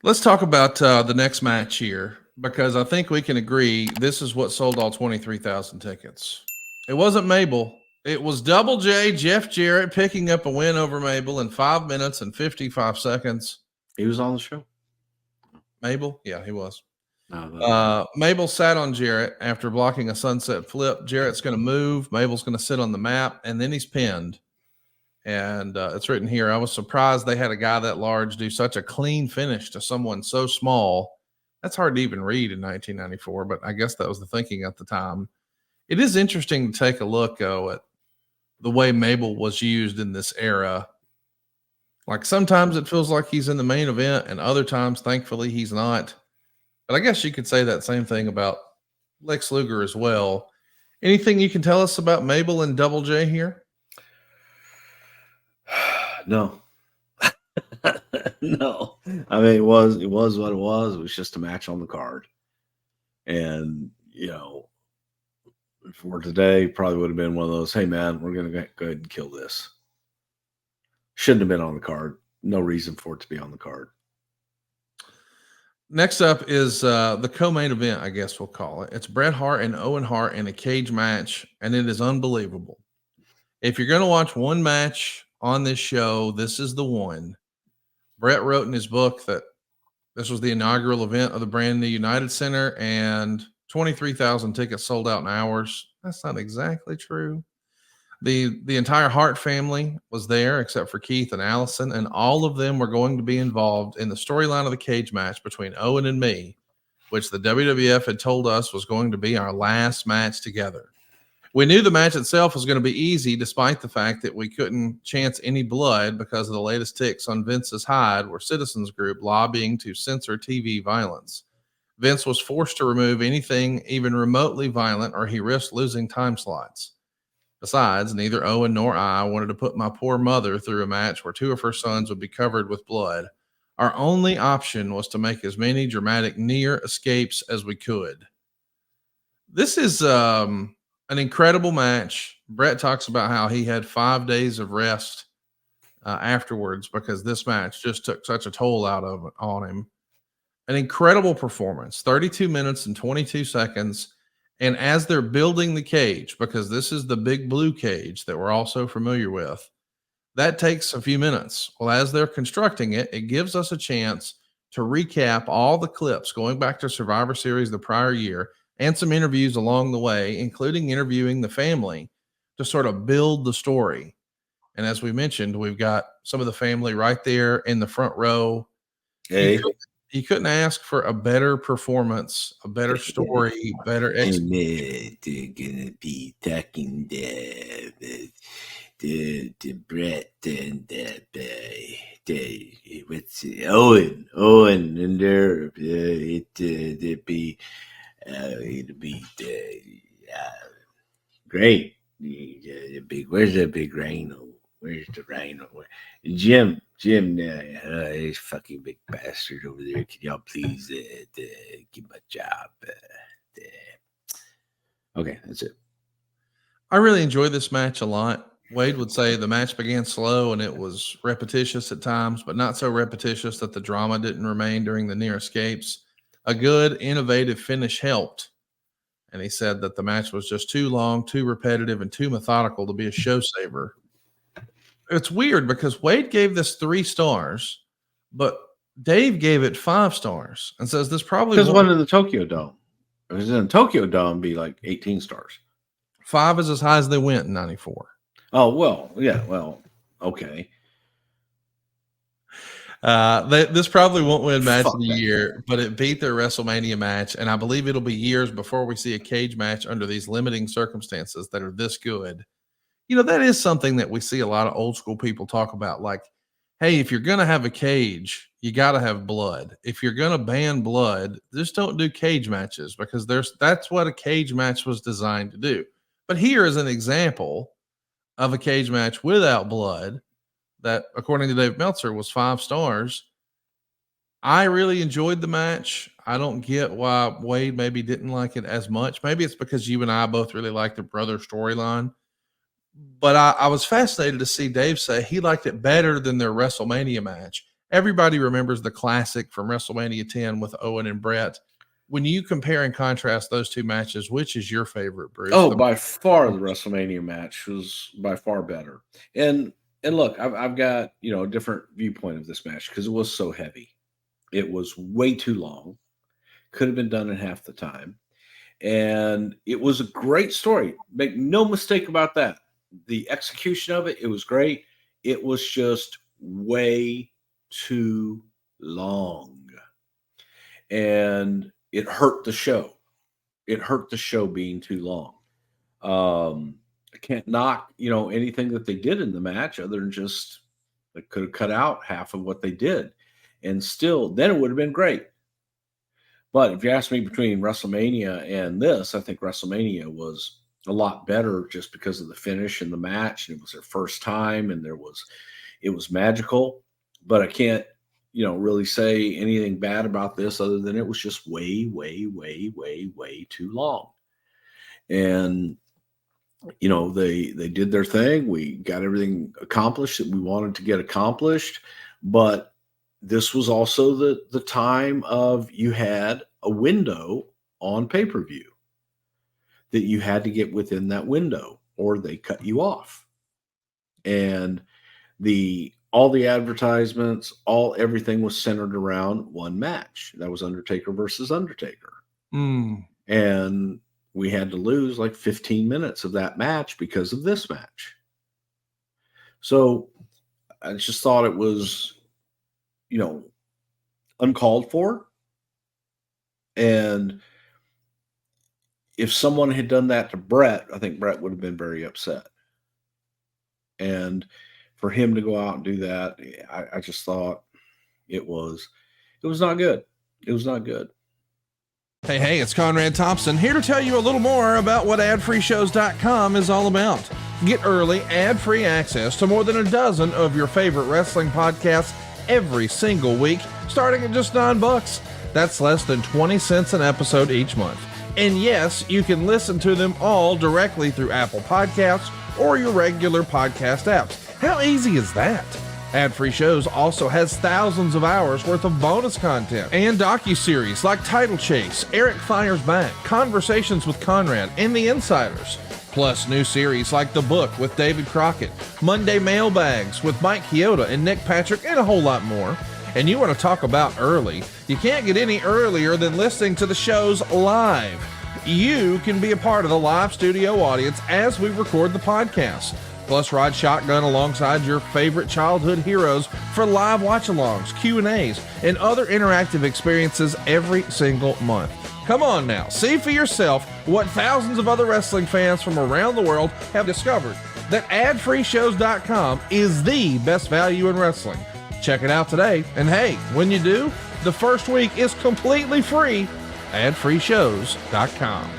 Let's talk about the next match here because I think we can agree this is what sold all 23,000 tickets. It wasn't Mabel. It was Double J, Jeff Jarrett, picking up a win over Mabel in 5 minutes and 55 seconds. He was on the show. Mabel? Yeah, he was. No, Mabel sat on Jarrett after blocking a sunset flip. Jarrett's going to move. Mabel's going to sit on the map, and then he's pinned. And it's written here, I was surprised they had a guy that large do such a clean finish to someone so small. That's hard to even read in 1994, but I guess that was the thinking at the time. It is interesting to take a look, though, at the way Mabel was used in this era. Like sometimes it feels like he's in the main event, and other times, thankfully, he's not. But I guess you could say that same thing about Lex Luger as well. Anything you can tell us about Mabel and Double J here? no. No. I mean, it was what it was. It was just a match on the card. And, for today, probably would have been one of those, hey, man, we're going to go ahead and kill this. Shouldn't have been on the card. No reason for it to be on the card. Next up is the co-main event, I guess we'll call it. It's Bret Hart and Owen Hart in a cage match, and it is unbelievable. If you're going to watch one match on this show, this is the one. Bret wrote in his book that this was the inaugural event of the brand new United Center, and 23,000 tickets sold out in hours. That's not exactly true. The entire Hart family was there except for Keith and Allison, and all of them were going to be involved in the storyline of the cage match between Owen and me, which the WWF had told us was going to be our last match together. We knew the match itself was going to be easy, despite the fact that we couldn't chance any blood because of the latest ticks on Vince's hide were Citizens Group lobbying to censor TV violence. Vince was forced to remove anything even remotely violent, or he risked losing time slots. Besides, neither Owen nor I wanted to put my poor mother through a match where two of her sons would be covered with blood. Our only option was to make as many dramatic near escapes as we could. This is an incredible match. Bret talks about how he had 5 days of rest afterwards because this match just took such a toll on him. An incredible performance, 32 minutes and 22 seconds. And as they're building the cage, because this is the big blue cage that we're also familiar with, that takes a few minutes. Well, as they're constructing it, it gives us a chance to recap all the clips going back to Survivor Series the prior year and some interviews along the way, including interviewing the family to sort of build the story. And as we mentioned, we've got some of the family right there in the front row. Hey. You couldn't ask for a better performance, a better story, better execution. They're gonna be talking the Bret and what's it, Owen, and they're it'll be great. Where's the big rhino? Where's the rhino? Jim, this fucking big bastard over there. Can y'all please give my job? Okay, that's it. I really enjoyed this match a lot. Wade would say the match began slow and it was repetitious at times, but not so repetitious that the drama didn't remain during the near escapes. A good, innovative finish helped. And he said that the match was just too long, too repetitive, and too methodical to be a show saver. It's weird because Wade gave this 3 stars, but Dave gave it 5 stars and says this probably because one in the Tokyo Dome. If it was in the Tokyo Dome, be like 18 stars. 5 is as high as they went in 94. Oh, well, yeah, well, okay. This probably won't win match of the year, but it beat their WrestleMania match, and I believe it'll be years before we see a cage match under these limiting circumstances that are this good. That is something that we see a lot of old school people talk about. Like, hey, if you're going to have a cage, you got to have blood. If you're going to ban blood, just don't do cage matches because that's what a cage match was designed to do. But here is an example of a cage match without blood that, according to Dave Meltzer, was 5 stars. I really enjoyed the match. I don't get why Wade maybe didn't like it as much. Maybe it's because you and I both really like the brother storyline. But I was fascinated to see Dave say he liked it better than their WrestleMania match. everybody remembers the classic from WrestleMania 10 with Owen and Bret. When you compare and contrast those two matches, which is your favorite, Bruce? Oh, by far the WrestleMania match was by far better. And look, I've got, a different viewpoint of this match because it was so heavy. It was way too long. Could have been done in half the time. And it was a great story. Make no mistake about that. The execution of it, it was great. It was just way too long. And it hurt the show. It hurt the show being too long. I can't knock, anything that they did in the match other than just they could have cut out half of what they did. And still, then it would have been great. But if you ask me between WrestleMania and this, I think WrestleMania was a lot better just because of the finish and the match. And it was their first time and it was magical. But I can't, really say anything bad about this other than it was just way, way, way, way, way too long. And, they did their thing. We got everything accomplished that we wanted to get accomplished. But this was also the time of you had a window on pay-per-view that you had to get within that window or they cut you off. And all the advertisements, everything was centered around one match. That was Undertaker versus Undertaker. And we had to lose like 15 minutes of that match because of this match. So I just thought it was, uncalled for. And if someone had done that to Bret, I think Bret would have been very upset. And for him to go out and do that, I just thought it was not good. It was not good. Hey, it's Conrad Thompson here to tell you a little more about what adfreeshows.com is all about. Get early, ad-free access to more than a dozen of your favorite wrestling podcasts every single week, starting at just $9. That's less than 20 cents an episode each month. And yes, you can listen to them all directly through Apple Podcasts or your regular podcast apps. How easy is that? Ad-free shows also has thousands of hours worth of bonus content and docuseries like Title Chase, Eric Fires Back, Conversations with Conrad, and The Insiders. Plus new series like The Book with David Crockett, Monday Mailbags with Mike Chioda and Nick Patrick, and a whole lot more. And you want to talk about early? You can't get any earlier than listening to the shows live. You can be a part of the live studio audience as we record the podcast. Plus, ride shotgun alongside your favorite childhood heroes for live watch-alongs, Q&As, and other interactive experiences every single month. Come on now, see for yourself what thousands of other wrestling fans from around the world have discovered, that adfreeshows.com is the best value in wrestling. Check it out today, and hey, when you do, the first week is completely free. adfreeshows.com.